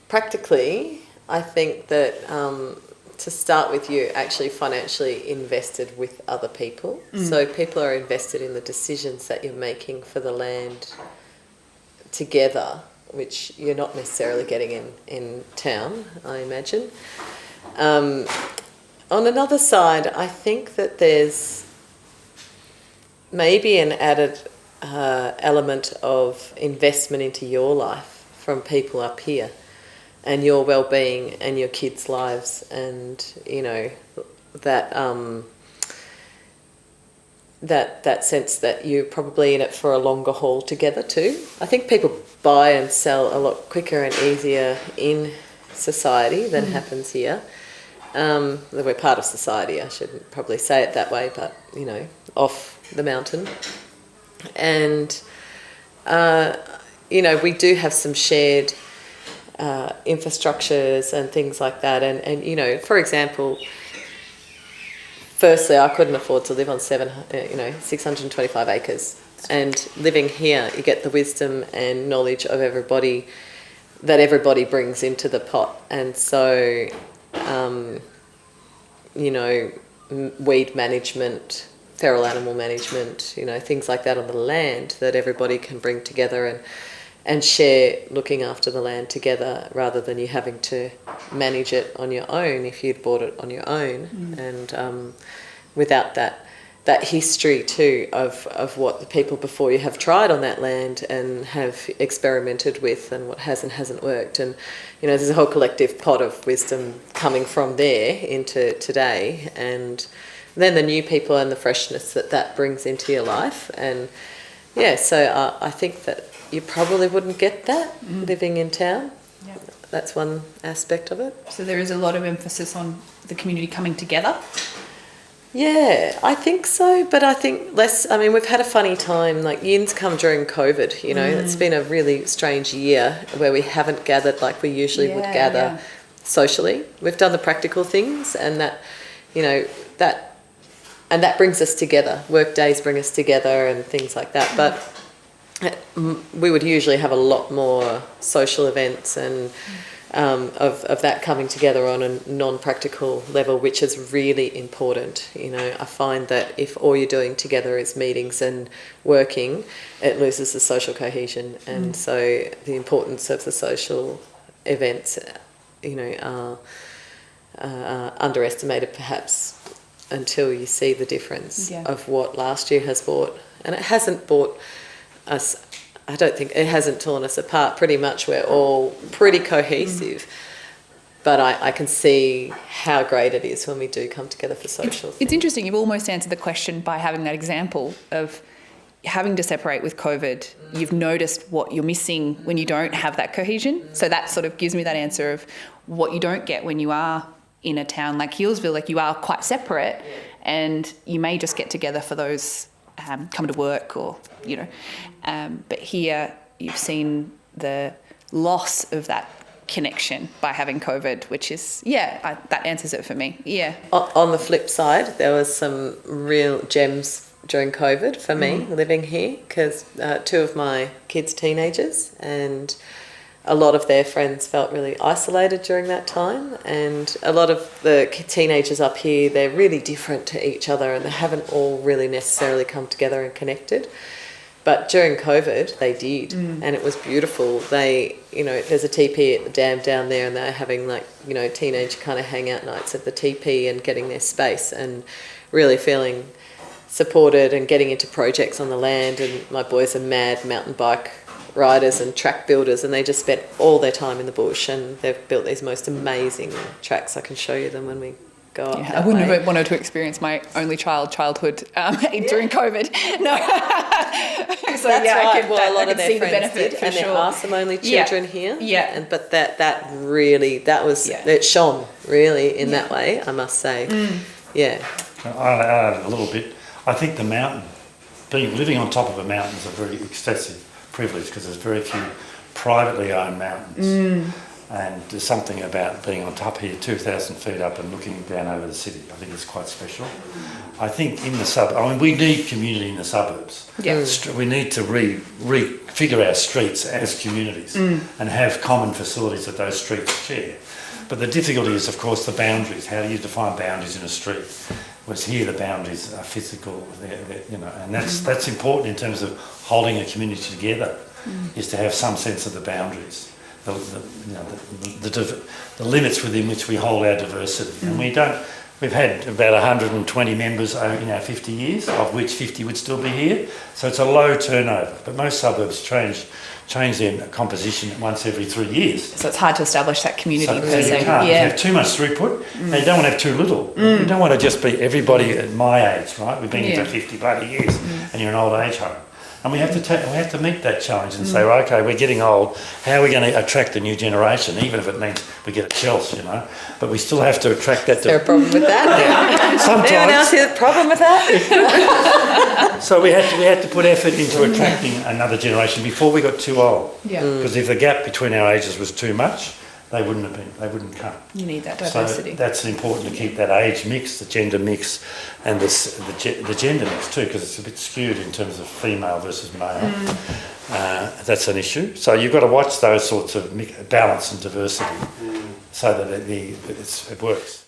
practically, I think that to start with, you actually financially invested with other people. So people are invested in the decisions that you're making for the land together, which you're not necessarily getting in town, I imagine. On another side, I think that there's maybe an added element of investment into your life from people up here and your well-being and your kids' lives, and that that sense that you're probably in it for a longer haul together too. I think people buy and sell a lot quicker and easier in society than happens here. We're part of society, I shouldn't probably say it that way, but off the mountain. And we do have some shared infrastructures and things like that, and for example, firstly, I couldn't afford to live on 625 acres, and living here you get the wisdom and knowledge of everybody that everybody brings into the pot. And so weed management, feral animal management, things like that on the land that everybody can bring together and share looking after the land together, rather than you having to manage it on your own if you'd bought it on your own. And without that history too of what the people before you have tried on that land and have experimented with, and what has and hasn't worked. And there's a whole collective pot of wisdom coming from there into today, and then the new people and the freshness that brings into your life. And so I think that you probably wouldn't get that living in town. Yep. That's one aspect of it. So there is a lot of emphasis on the community coming together. Yeah, I think so, but I think less. I mean, we've had a funny time. Like, Yin's come during COVID, It's been a really strange year where we haven't gathered like we usually would gather socially. We've done the practical things, and that brings us together. Work days bring us together and things like that. But we would usually have a lot more social events and of that coming together on a non-practical level, which is really important. I find that if all you're doing together is meetings and working, it loses the social cohesion. And so the importance of the social events, are underestimated perhaps until you see the difference of what last year has brought. And it hasn't brought us, I don't think it hasn't torn us apart. Pretty much we're all pretty cohesive. But I can see how great it is when we do come together for social things. It's interesting. You've almost answered the question by having that example of having to separate with COVID. You've noticed what you're missing when you don't have that cohesion. So that sort of gives me that answer of what you don't get when you are in a town like Healesville. Like, you are quite separate, and you may just get together for those come to work or, but here you've seen the loss of that connection by having COVID, which is, that answers it for me. Yeah. On the flip side, there was some real gems during COVID for me living here, because two of my kids' teenagers, and a lot of their friends felt really isolated during that time. And a lot of the teenagers up here, they're really different to each other, and they haven't all really necessarily come together and connected. But during COVID, they did, and it was beautiful. They, there's a TP at the dam down there, and they're having teenage kind of hangout nights at the TP and getting their space and really feeling supported and getting into projects on the land. And my boys are mad mountain bike riders and track builders, and they just spent all their time in the bush, and they've built these most amazing tracks. I can show you them when we go up. I wouldn't have wanted to experience my only childhood during COVID. No. So that's right. A lot of their friends did, and there are some only children here. Yeah. But that really, it shone really in that way, I must say. Yeah. I'll add a little bit. I think the mountain, living on top of a mountain is a very excessive privilege, because there's very few privately owned mountains. And there's something about being on top here, 2,000 feet up and looking down over the city. I think it's quite special. I think in the we need community in the suburbs. Yeah. We need to refigure our streets as communities and have common facilities that those streets share. But the difficulty is, of course, the boundaries. How do you define boundaries in a street? Whereas here the boundaries are physical, and that's important in terms of holding a community together, is to have some sense of the boundaries. The limits within which we hold our diversity. And we've had about 120 members in our 50 years, of which 50 would still be here. So it's a low turnover, but most suburbs change their composition once every 3 years. So it's hard to establish that community So per se. you can't have too much throughput, and you don't want to have too little. You don't want to just be everybody at my age, right? We've been here for 50 bloody years, and you're an old age home. And we have to meet that challenge and say, well, okay, we're getting old. How are we going to attract the new generation, even if it means we get a Chelsea, But we still have to attract that. Is there a problem with that? Sometimes. Anyone else have a problem with that? So we had to put effort into attracting another generation before we got too old. Yeah. Because if the gap between our ages was too much, they wouldn't come. You need that diversity. So that's important to keep that age mix, the gender mix, and the gender mix too, because it's a bit skewed in terms of female versus male. That's an issue. So you've got to watch those sorts of balance and diversity so that it works.